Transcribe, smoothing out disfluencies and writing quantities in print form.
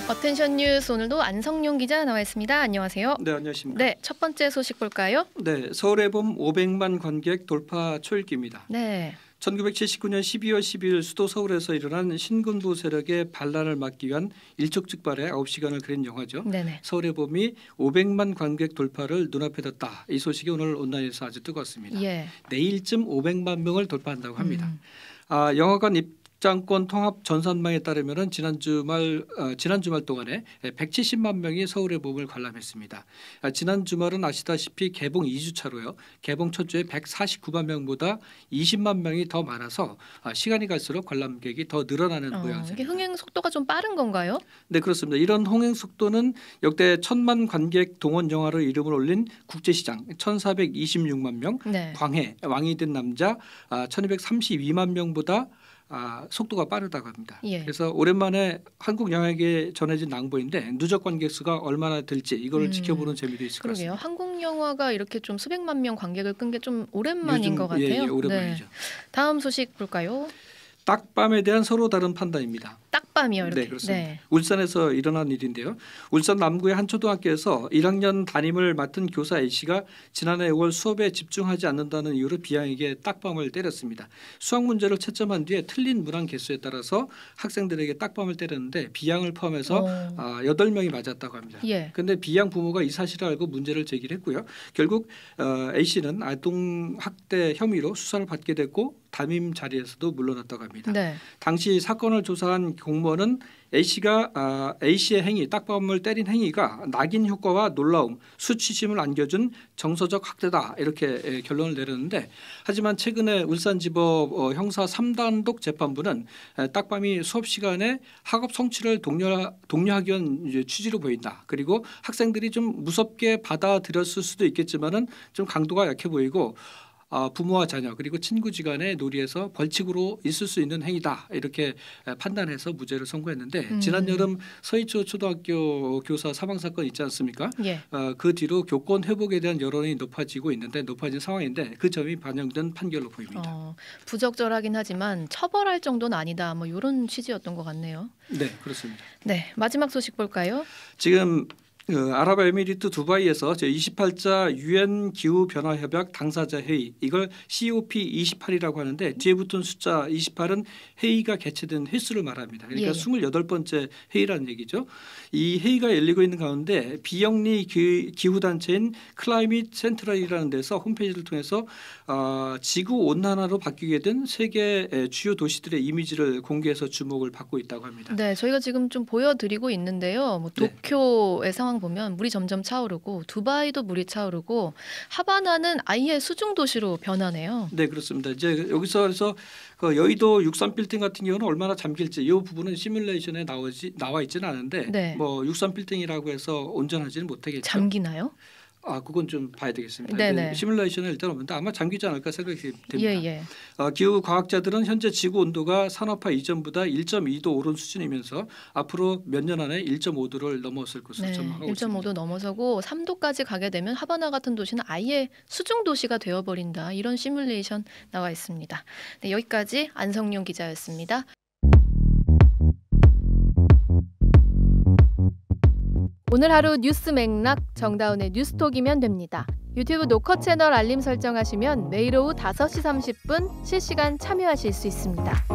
어텐션 뉴스 오늘도 안성용 기자 나와 있습니다. 안녕하세요. 네, 안녕하십니까. 네, 첫 번째 소식 볼까요? 네, 서울의 봄 500만 관객 돌파 초읽기입니다. 네. 1979년 12월 12일 수도 서울에서 일어난 신군부 세력의 반란을 막기 위한 일촉즉발의 9시간을 그린 영화죠. 네네. 서울의 봄이 500만 관객 돌파를 눈앞에 뒀다. 이 소식이 오늘 온라인에서 아주 뜨거웠습니다. 예. 내일쯤 500만 명을 돌파한다고 합니다. 영화관 입장권 통합 전산망에 따르면 지난 주말 동안에 170만 명이 서울의 봄을 관람했습니다. 지난 주말은 아시다시피 개봉 2주차로요. 개봉 첫 주에 149만 명보다 20만 명이 더 많아서 시간이 갈수록 관람객이 더 늘어나는 모양새입니다. 이게 흥행 속도가 좀 빠른 건가요? 네, 그렇습니다. 이런 흥행 속도는 역대 1000만 관객 동원 영화로 이름을 올린 국제시장 1426만 명, 네. 광해 왕이 된 남자 1232만 명보다 속도가 빠르다고 합니다. 예. 그래서 오랜만에 한국 영화계에 전해진 낭보인데 누적 관객 수가 얼마나 될지 이걸 지켜보는 재미도 있을 것 그러게요. 같습니다. 한국 영화가 이렇게 좀 수백만 명 관객을 끈 게 좀 오랜만인 것 같아요. 예, 오랜만이죠. 네. 다음 소식 볼까요? 딱밤에 대한 서로 다른 판단입니다. 딱밤이요. 이렇게. 네, 그렇습니다. 네. 울산에서 일어난 일인데요. 울산 남구의 한 초등학교에서 1학년 담임을 맡은 교사 A씨가 지난해 5월 수업에 집중하지 않는다는 이유로 B양에게 딱밤을 때렸습니다. 수학 문제를 채점한 뒤에 틀린 문항 개수에 따라서 학생들에게 딱밤을 때렸는데 B양을 포함해서 8명이 맞았다고 합니다. 그런데 예. B양 부모가 이 사실을 알고 문제를 제기했고요. 결국 A씨는 아동 학대 혐의로 수사를 받게 됐고 담임 자리에서도 물러났다고 합니다. 네. 당시 사건을 조사한 공무원은 A씨의 행위, 딱밤을 때린 행위가 낙인 효과와 놀라움, 수치심을 안겨준 정서적 학대다 이렇게 결론을 내렸는데 하지만 최근에 울산지법 형사 3단독 재판부는 딱밤이 수업 시간에 학업 성취를 독려하기 위한 취지로 보인다. 그리고 학생들이 좀 무섭게 받아들였을 수도 있겠지만은 좀 강도가 약해 보이고 부모와 자녀 그리고 친구지간의 놀이에서 벌칙으로 있을 수 있는 행위다 이렇게 판단해서 무죄를 선고했는데 지난 여름 서희초 초등학교 교사 사망 사건 있지 않습니까? 예. 그 뒤로 교권 회복에 대한 여론이 높아진 상황인데 그 점이 반영된 판결로 보입니다. 부적절하긴 하지만 처벌할 정도는 아니다. 뭐 이런 취지였던 것 같네요. 네, 그렇습니다. 네, 마지막 소식 볼까요? 지금 아랍에미리트 두바이에서 제28자 유엔 기후변화협약 당사자 회의 이걸 COP28이라고 하는데 뒤에 붙은 숫자 28은 회의가 개최된 횟수를 말합니다. 그러니까 28번째 회의라는 얘기죠. 이 회의가 열리고 있는 가운데 비영리 기후단체인 클라이밋 센트럴이라는 데서 홈페이지를 통해서 지구온난화로 바뀌게 된 세계 주요 도시들의 이미지를 공개해서 주목을 받고 있다고 합니다. 네, 저희가 지금 좀 보여드리고 있는데요. 뭐 도쿄의 상황 보면 물이 점점 차오르고 두바이도 물이 차오르고 하바나는 아예 수중 도시로 변하네요. 네, 그렇습니다. 이제 여기서 그 여의도 63 빌딩 같은 경우는 얼마나 잠길지 이 부분은 시뮬레이션에 나와 있지는 않은데 네. 뭐 63 빌딩이라고 해서 온전하지는 못하겠죠. 잠기나요? 그건 좀 봐야 되겠습니다. 네네. 시뮬레이션은 일단 없는데 아마 잠기지 않을까 생각이 됩니다. 예. 기후 과학자들은 현재 지구 온도가 산업화 이전보다 1.2도 오른 수준이면서 앞으로 몇 년 안에 1.5도를 넘어설 것으로 전망하고 있습니다. 1.5도 넘어서고 3도까지 가게 되면 하바나 같은 도시는 아예 수중 도시가 되어버린다. 이런 시뮬레이션 나와 있습니다. 네, 여기까지 안성용 기자였습니다. 오늘 하루 뉴스 맥락 정다운의 뉴스톡이면 됩니다. 유튜브 노컷 채널 알림 설정하시면 매일 오후 5시 30분 실시간 참여하실 수 있습니다.